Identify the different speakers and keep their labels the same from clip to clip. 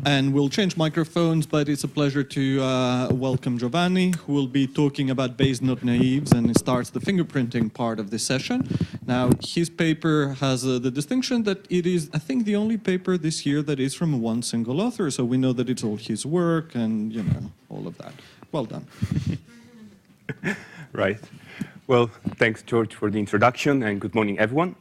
Speaker 1: And we'll change microphones, but it's a pleasure to welcome Giovanni, who will be talking about based not naives, and it starts the fingerprinting part of this session. Now, his paper has the distinction that it is, I think, the only paper this year that is from one single author, so we know that it's all his work and, you know, all of that. Well done.
Speaker 2: Right. Well, thanks, George, for the introduction, and good morning, everyone.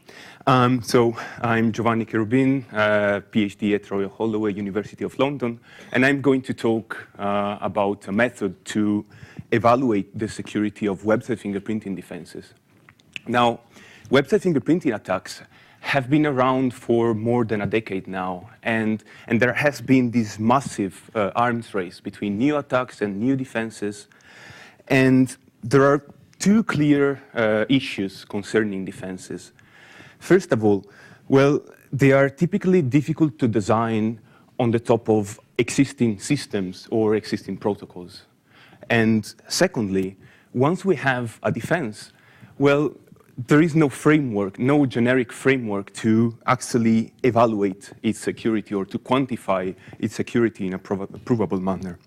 Speaker 2: So I'm Giovanni Cherubin, PhD at Royal Holloway, University of London, and I'm going to talk about a method to evaluate the security of website fingerprinting defenses. Now, website fingerprinting attacks have been around for more than a decade now, and there has been this massive arms race between new attacks and new defenses, and there are two clear issues concerning defenses. First of all, well, they are typically difficult to design on the top of existing systems or existing protocols. And secondly, once we have a defense, well, there is no framework, no generic framework to actually evaluate its security or to quantify its security in a provable manner.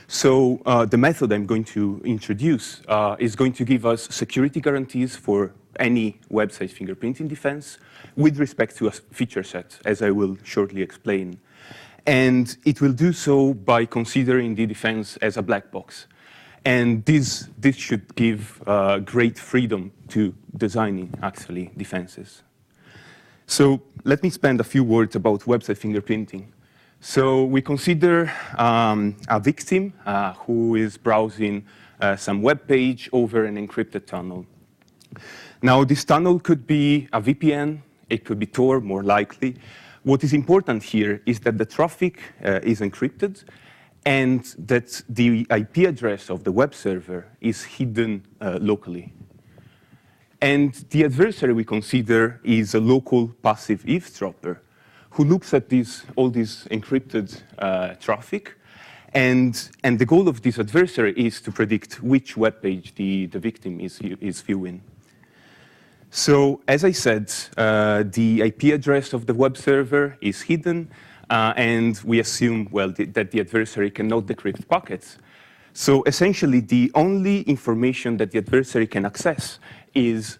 Speaker 2: So the method I'm going to introduce is going to give us security guarantees for any website fingerprinting defense with respect to a feature set, as I will shortly explain. And it will do so by considering the defense as a black box. And this should give great freedom to designing, actually, defenses. So let me spend a few words about website fingerprinting. So we consider a victim who is browsing some web page over an encrypted tunnel. Now, this tunnel could be a VPN, it could be Tor, more likely. What is important here is that the traffic is encrypted and that the IP address of the web server is hidden locally. And the adversary we consider is a local passive eavesdropper who looks at all this encrypted traffic, and the goal of this adversary is to predict which web page the victim is viewing. So, as I said, the IP address of the web server is hidden, and we assume, well, that the adversary cannot decrypt packets. So, essentially, the only information that the adversary can access is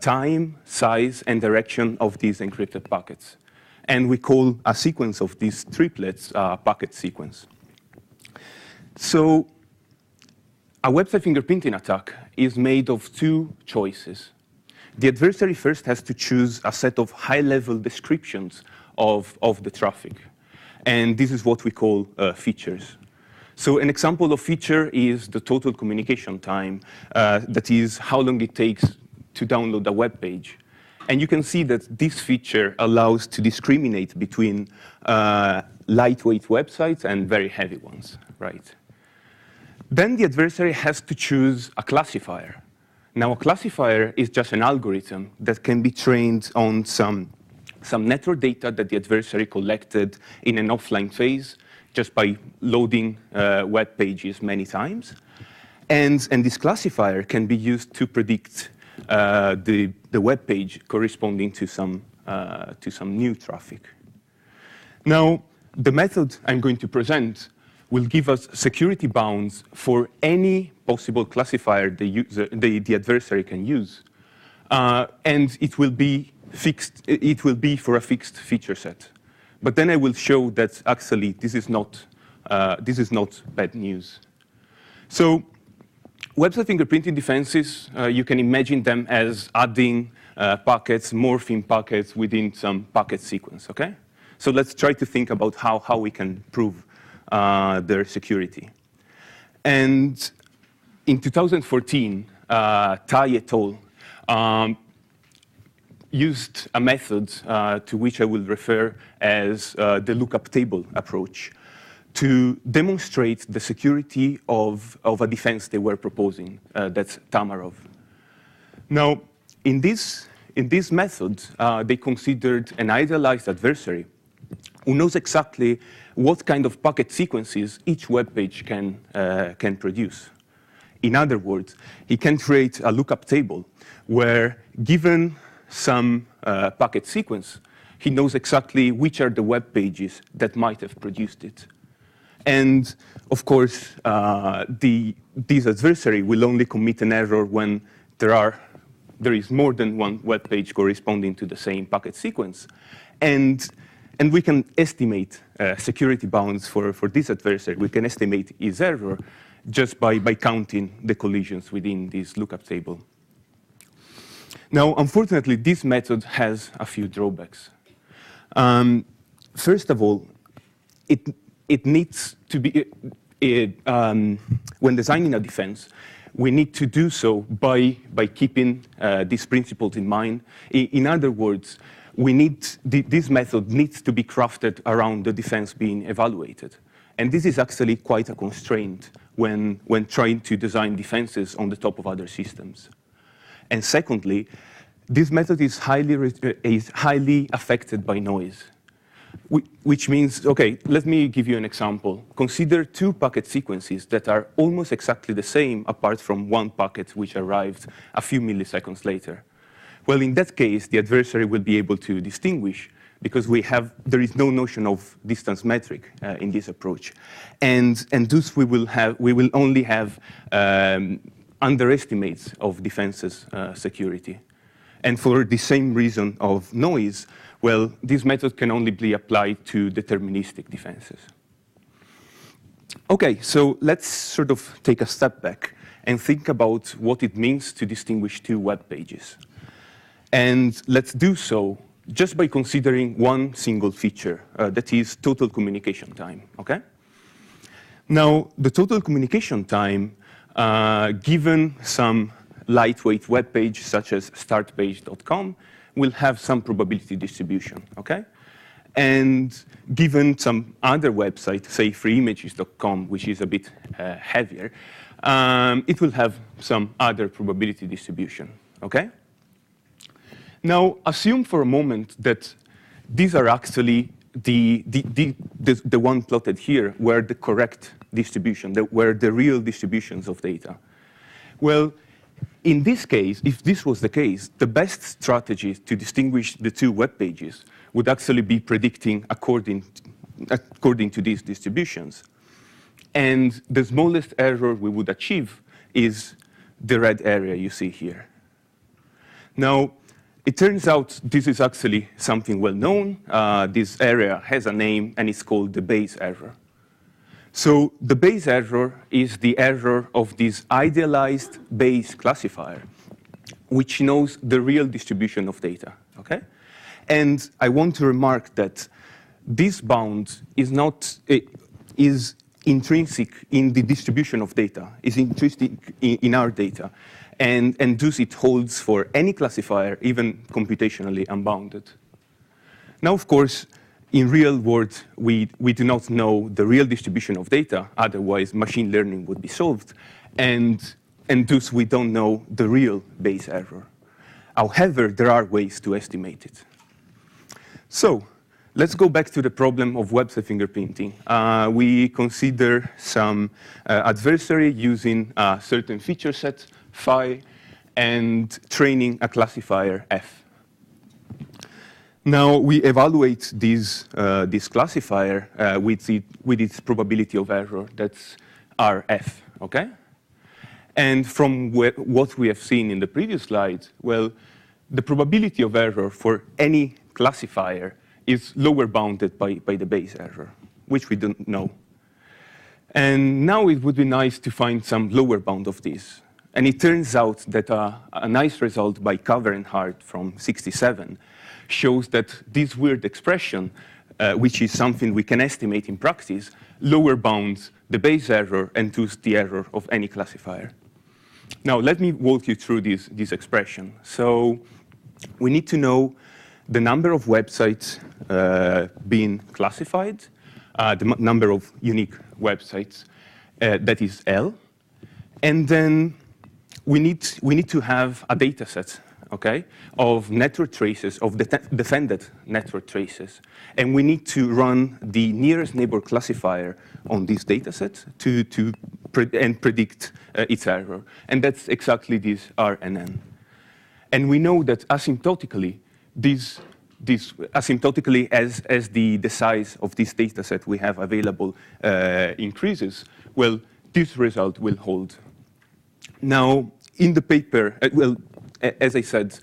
Speaker 2: time, size, and direction of these encrypted packets. And we call a sequence of these triplets a packet sequence. So a website fingerprinting attack is made of two choices. The adversary first has to choose a set of high-level descriptions of the traffic. And this is what we call features. So an example of feature is the total communication time. That is how long it takes to download a web page. And you can see that this feature allows to discriminate between lightweight websites and very heavy ones, right? Then the adversary has to choose a classifier. Now, a classifier is just an algorithm that can be trained on some network data that the adversary collected in an offline phase just by loading web pages many times. And this classifier can be used to predict the web page corresponding to some new traffic. Now, the method I'm going to present will give us security bounds for any possible classifier the adversary can use, and it will be fixed. It will be for a fixed feature set. But then I will show that actually this is not bad news. So, website fingerprinting defenses, you can imagine them as adding packets, morphing packets within some packet sequence, okay? So let's try to think about how we can prove their security. And in 2014, Tai et al. Used a method to which I will refer as the lookup table approach to demonstrate the security of a defense they were proposing, that's Tamarov. Now, in this method, they considered an idealized adversary who knows exactly what kind of packet sequences each web page can produce. In other words, he can create a lookup table where, given some packet sequence, he knows exactly which are the web pages that might have produced it. And of course, this adversary will only commit an error when there is more than one web page corresponding to the same packet sequence. And we can estimate security bounds for this adversary. We can estimate its error just by counting the collisions within this lookup table. Now, unfortunately, this method has a few drawbacks. First of all, it needs to be, when designing a defense, we need to do so by keeping these principles in mind. In other words, this method needs to be crafted around the defense being evaluated. And this is actually quite a constraint when trying to design defenses on the top of other systems. And secondly, this method is highly affected by noise, which means, OK, let me give you an example. Consider two packet sequences that are almost exactly the same, apart from one packet which arrived a few milliseconds later. Well, in that case, the adversary will be able to distinguish, because there is no notion of distance metric in this approach. And thus, we will only have underestimates of defenses security. And for the same reason of noise, well, this method can only be applied to deterministic defenses. OK, so let's sort of take a step back and think about what it means to distinguish two web pages. And let's do so just by considering one single feature, that is total communication time, OK? Now, the total communication time, given some lightweight web page, such as startpage.com, will have some probability distribution, OK? And given some other website, say freeimages.com, which is a bit heavier, it will have some other probability distribution, OK? Now, assume for a moment that these are actually the one plotted here were the correct distribution, were the real distributions of data. Well, in this case, if this was the case, the best strategy to distinguish the two web pages would actually be predicting according to these distributions. And the smallest error we would achieve is the red area you see here. Now, it turns out this is actually something well known. This area has a name, and it's called the Bayes error. So the Bayes error is the error of this idealized Bayes classifier, which knows the real distribution of data. Okay? And I want to remark that this bound is intrinsic in the distribution of data, is intrinsic in our data. And thus it holds for any classifier, even computationally unbounded. Now, of course, in real world, we do not know the real distribution of data. Otherwise, machine learning would be solved. And thus, we don't know the real Bayes error. However, there are ways to estimate it. So let's go back to the problem of website fingerprinting. We consider some adversary using a certain feature set, phi, and training a classifier f. Now, we evaluate this classifier with its probability of error. That's Rf, OK? And from what we have seen in the previous slide, well, the probability of error for any classifier is lower bounded by the Bayes error, which we don't know. And now it would be nice to find some lower bound of this. And it turns out that a nice result by Cover and Hart from '67 shows that this weird expression, which is something we can estimate in practice, lower bounds the Bayes error and thus the error of any classifier. Now, let me walk you through this expression. So we need to know the number of websites being classified, the number of unique websites, that is L. And then we need to have a data set, okay, of network traces, of defended network traces. And we need to run the nearest neighbor classifier on this data set to predict its error. And that's exactly this R and N. And we know that asymptotically, this this asymptotically as the size of this data set we have available increases, well, this result will hold. Now, in the paper, as I said,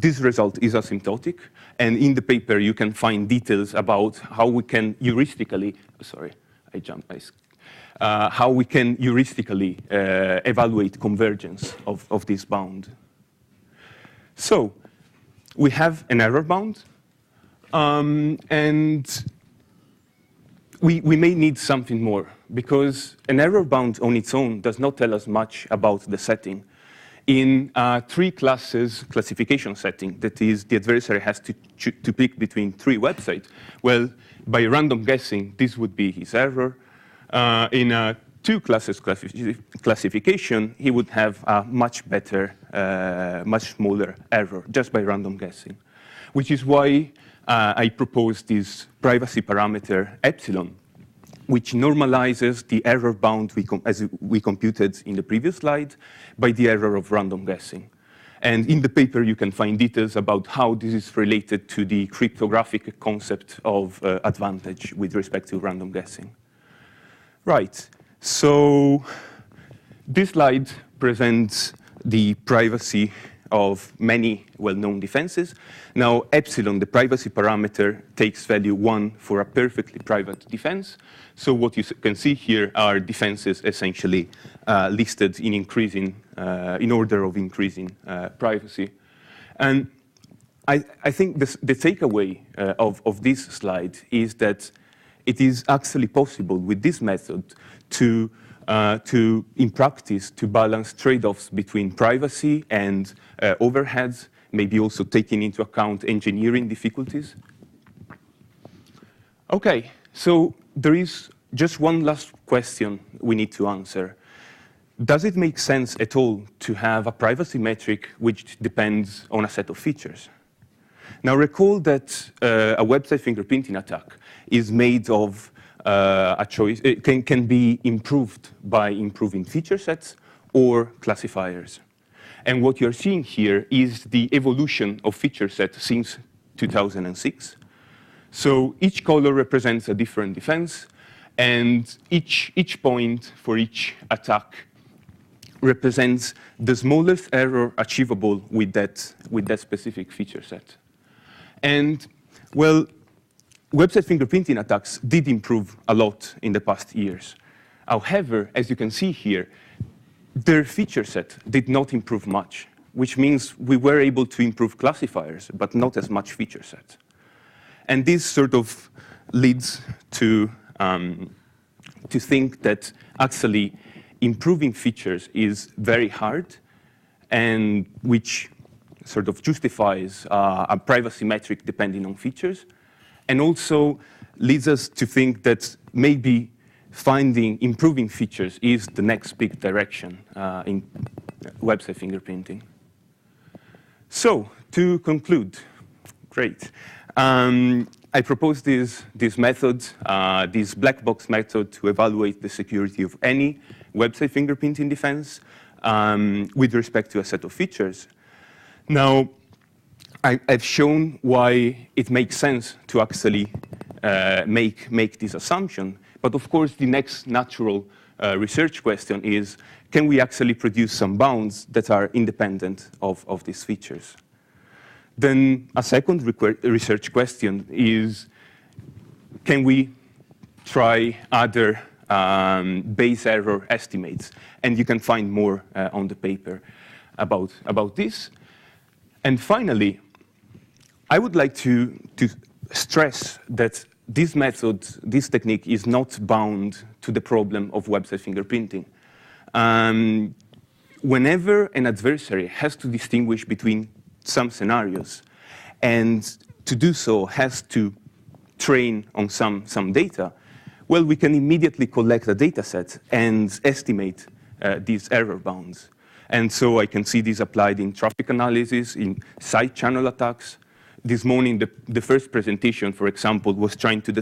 Speaker 2: this result is asymptotic, and in the paper you can find details about how we can heuristically, how we can heuristically evaluate convergence of this bound. So we have an error bound, and we may need something more, because an error bound on its own does not tell us much about the setting. In a three classes classification setting, that is, the adversary has to pick between three websites, well, by random guessing, this would be his error. In a two classes classification, he would have a much better, much smaller error, just by random guessing, which is why I propose this privacy parameter epsilon, which normalizes the error bound as we computed in the previous slide by the error of random guessing. And in the paper, you can find details about how this is related to the cryptographic concept of advantage with respect to random guessing. Right, so this slide presents the privacy of many well-known defenses. Now, epsilon, the privacy parameter, takes value 1 for a perfectly private defense. So what you can see here are defenses essentially listed in increasing, in order of increasing privacy. And I think the takeaway of this slide is that it is actually possible with this method to in practice, to balance trade-offs between privacy and overheads, maybe also taking into account engineering difficulties. Okay, so there is just one last question we need to answer. Does it make sense at all to have a privacy metric which depends on a set of features? Now recall that a website fingerprinting attack is made of a choice. It can be improved by improving feature sets or classifiers. And what you're seeing here is the evolution of feature sets since 2006. So each color represents a different defense, and each point for each attack represents the smallest error achievable with that specific feature set. And, well, website fingerprinting attacks did improve a lot in the past years. However, as you can see here, their feature set did not improve much, which means we were able to improve classifiers, but not as much feature set. And this sort of leads to think that actually improving features is very hard, and which sort of justifies a privacy metric depending on features, and also leads us to think that maybe improving features is the next big direction in website fingerprinting. So, to conclude, great. I propose this method, this black box method, to evaluate the security of any website fingerprinting defense with respect to a set of features. Now, I've shown why it makes sense to actually make this assumption. But of course, the next natural research question is, can we actually produce some bounds that are independent of these features? Then a second research question is, can we try other base error estimates? And you can find more on the paper about this. And finally, I would like to stress that this method, this technique, is not bound to the problem of website fingerprinting. Whenever an adversary has to distinguish between some scenarios, and to do so has to train on some data, well, we can immediately collect a data set and estimate these error bounds. And so I can see this applied in traffic analysis, in side channel attacks. This morning, the first presentation, for example, was trying to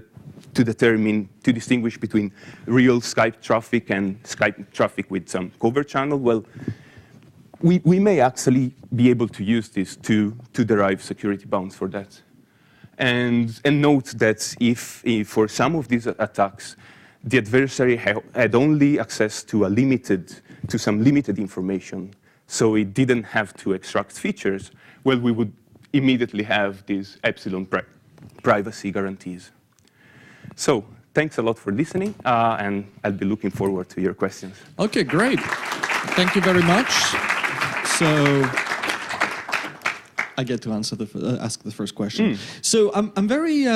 Speaker 2: distinguish between real Skype traffic and Skype traffic with some cover channel. Well, we may actually be able to use this to derive security bounds for that. And note that if for some of these attacks, the adversary had only access to some limited information, so it didn't have to extract features, well, we would immediately have these epsilon privacy guarantees. So thanks a lot for listening, and I'll be looking forward to your questions.
Speaker 1: Okay, great. Thank you very much. So I get to ask the first question. So I'm very